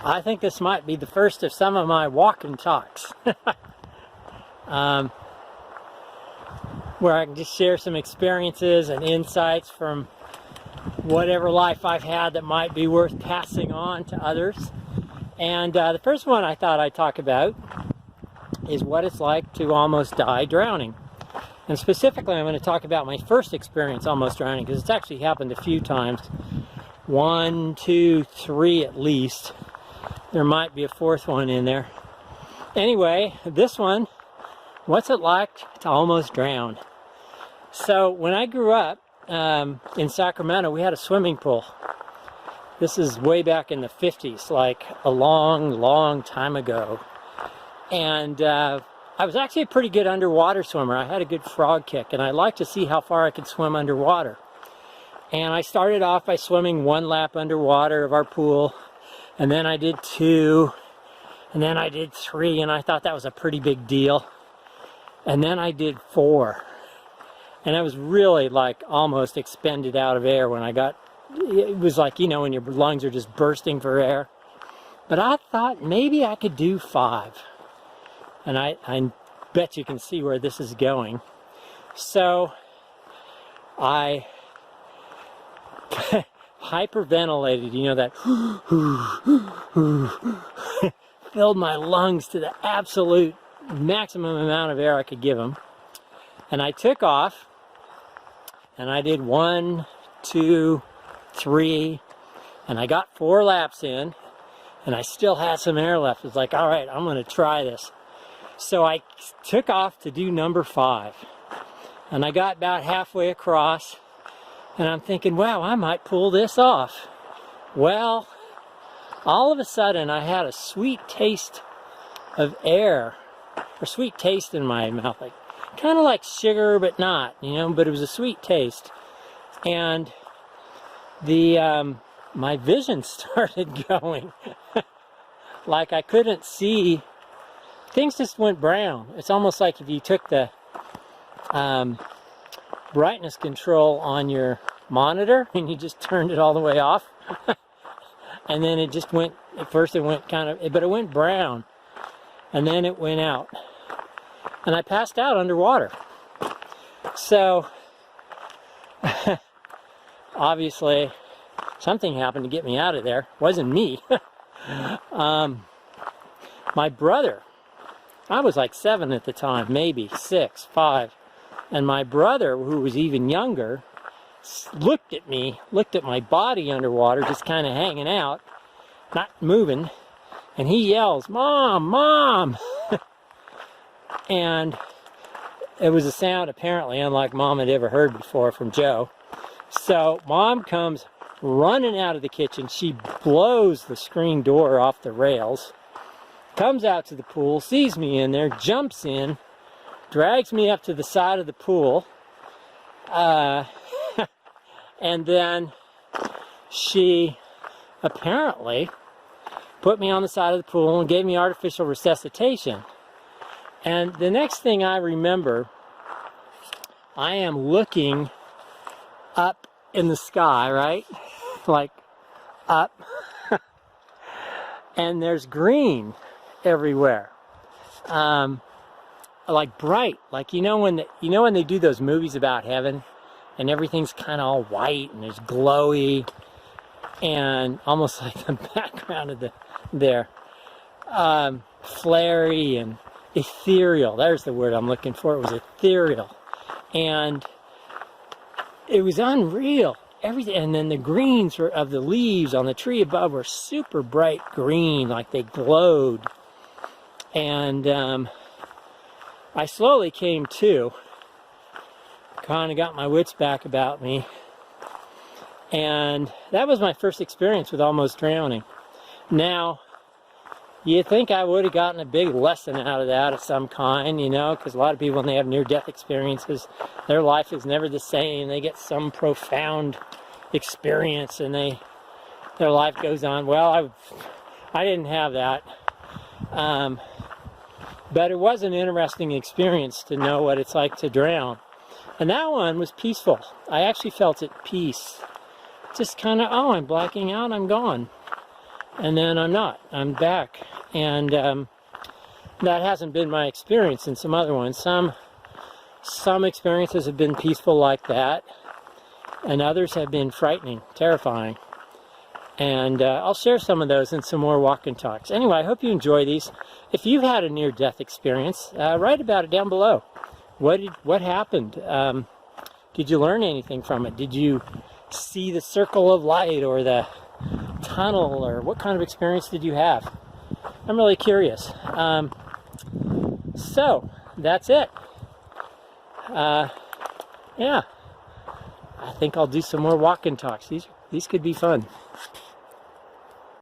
I think this might be the first of some of my walk and talks. Where I can just share some experiences and insights from whatever life I've had that might be worth passing on to others. And the first one I thought I'd talk about is what it's like to almost die drowning. And specifically, I'm going to talk about my first experience almost drowning, because it's actually happened a few times. 1, 2, 3 at least. There might be a fourth one in there. Anyway, this one, what's it like to almost drown? So when I grew up in Sacramento, we had a swimming pool. This is way back in the 50s, like a long time ago. And I was actually a pretty good underwater swimmer. I had a good frog kick, and I liked to see how far I could swim underwater. And I started off by swimming 1 lap underwater of our pool, and then I did 2, and then I did 3, and I thought that was a pretty big deal. And then I did 4. And I was really like almost expended out of air when I got, it was like, you know, when your lungs are just bursting for air. But I thought maybe I could do 5. And I bet you can see where this is going. So I hyperventilated, you know, that filled my lungs to the absolute maximum amount of air I could give them. And I took off, and I did 1, 2, 3, and I got 4 laps in, and I still had some air left. It was like, all right, I'm going to try this. So I took off to do number 5, and I got about halfway across, and I'm thinking, wow, I might pull this off. Well, all of a sudden, I had a sweet taste of air, or sweet taste in my mouth, like kind of like sugar, but not, you know, but it was a sweet taste. And the my vision started going. Like I couldn't see, things just went brown. It's almost like if you took the brightness control on your monitor and you just turned it all the way off. And then it just went, at first it went kind of, but it went brown. And then it went out. And I passed out underwater. So, obviously, something happened to get me out of there. It wasn't me. My brother, I was like 7 at the time, maybe 6, 5. And my brother, who was even younger, looked at me, looked at my body underwater, just kind of hanging out, not moving. And he yells, "Mom, Mom!" And it was a sound apparently unlike Mom had ever heard before from Joe. So Mom comes running out of the kitchen. She blows the screen door off the rails, comes out to the pool, sees me in there, jumps in, drags me up to the side of the pool, and then she apparently put me on the side of the pool and gave me artificial resuscitation. And the next thing I remember, I am looking up in the sky, right? Like up. And there's green everywhere. Like bright. Like you know when they do those movies about heaven and everything's kind of all white and there's glowy and almost like the background of there. Flary and ethereal. There's the word I'm looking for. It was ethereal. And it was unreal. Everything. And then the greens of the leaves on the tree above were super bright green, like they glowed. And I slowly came to. Kind of got my wits back about me. And that was my first experience with almost drowning. Now, you'd think I would have gotten a big lesson out of that of some kind, you know, because a lot of people, when they have near-death experiences, their life is never the same. They get some profound experience and their life goes on. Well, I didn't have that. But it was an interesting experience to know what it's like to drown. And that one was peaceful. I actually felt at peace. Just kind of, oh, I'm blacking out, I'm gone. and then I'm not. I'm back. And that hasn't been my experience in some other ones. Some experiences have been peaceful like that, and others have been frightening, terrifying. And I'll share some of those in some more walk and talks. Anyway, I hope you enjoy these. If you've had a near-death experience, write about it down below. What happened? Did you learn anything from it? Did you see the circle of light or the tunnel, or what kind of experience did you have? I'm really curious. So that's it. Yeah, I think I'll do some more walk and talks. These could be fun.